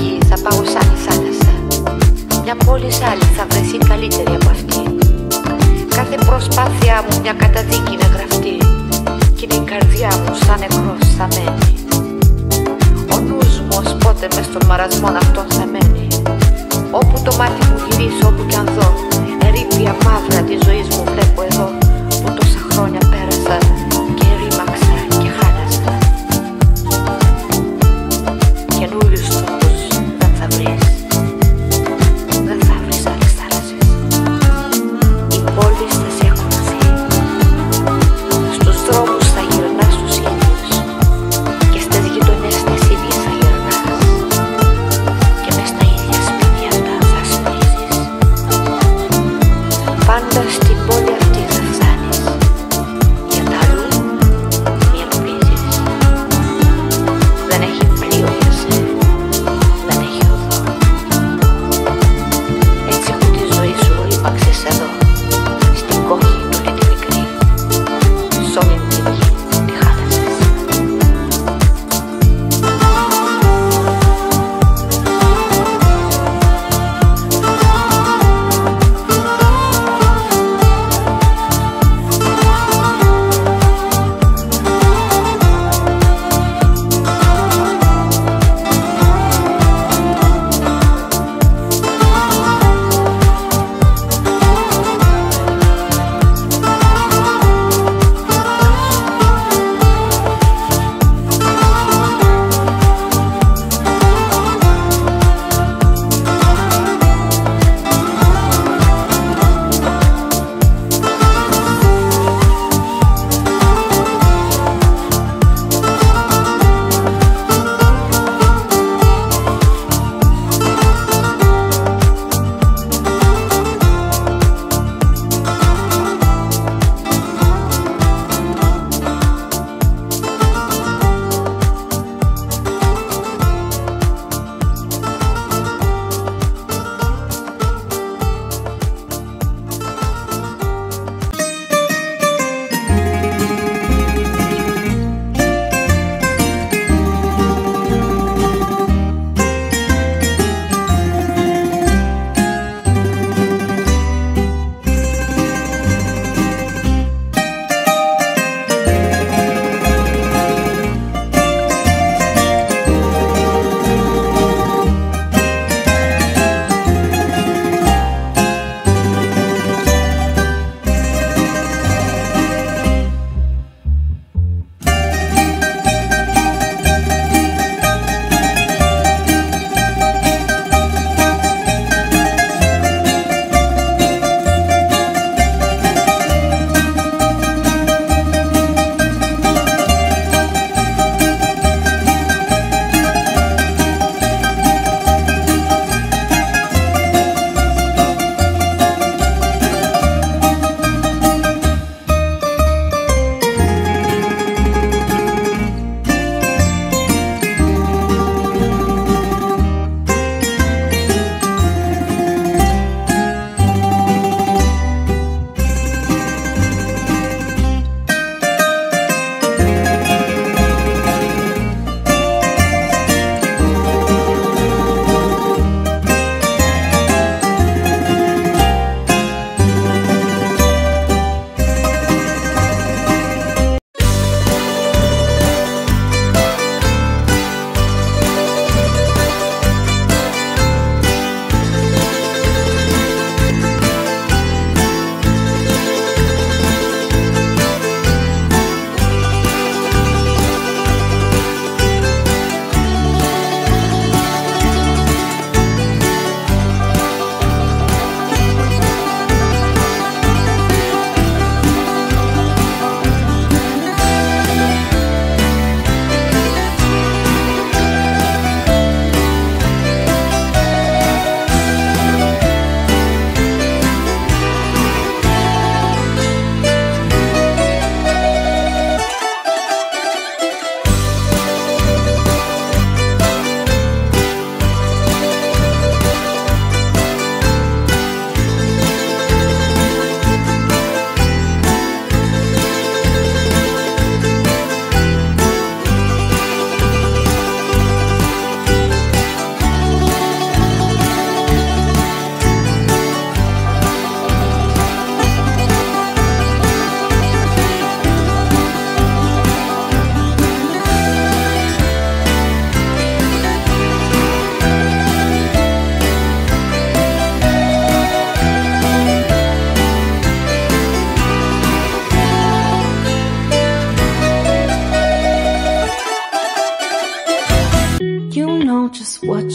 φύγει θα πάω σ' άλλη θάλασσα. Μια πόλη σ' άλλη θα βρεθεί καλύτερη από αυτή. Κάθε προσπάθειά μου μια καταδίκη είναι γραφτή. Κι είναι η καρδιά μου σαν νεκρός θα μένει. Ο νους μου ως πότε μες στον μαρασμό αυτόν θα μένει. Όπου το μάτι μου γυρίσω, όπου κι αν δω, ερήπια μαύρα της ζωής μου βλέπω εδώ, που τόσα χρόνια πέρασα και ρήμαξα και χάλασα. Καινούριους τρόπους δεν θα βρεις, δεν θα βρεις άλλες θάλασσες. Οι πόλεις θα σε ακολουθεί, στους δρόμους θα γυρνάς τους ίδιους και στις γειτονιές τις ίδιες θα γυρνάς και μες στα ίδια σπίτια θα σπρίζεις. Πάντα στην πόλη αυτή θα φτάνεις, για τα αλλού μη ελπίζεις. Δεν έχει πλοίο για σένα, δεν έχει οδό.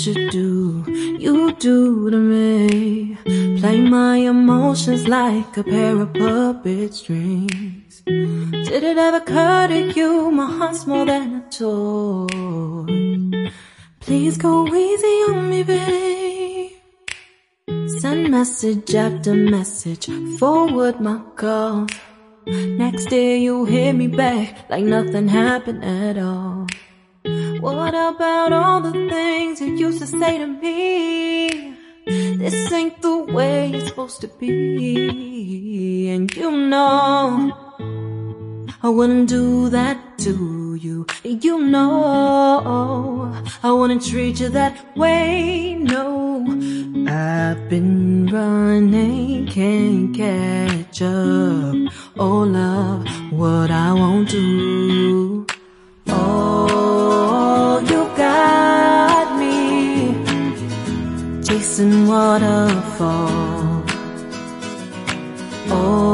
you do to me. Play my emotions like a pair of puppet strings. Did it ever occur to you my heart's more than a toy? Please go easy on me, babe. Send message after message, forward my calls. Next day you hit me back like nothing happened at all. What about all the things you used to say to me? This ain't the way it's supposed to be. And you know I wouldn't do that to you. You know I wouldn't treat you that way, no. I've been running, can't catch up. Oh love, what I won't do. Oh, you got me chasing waterfalls. Oh,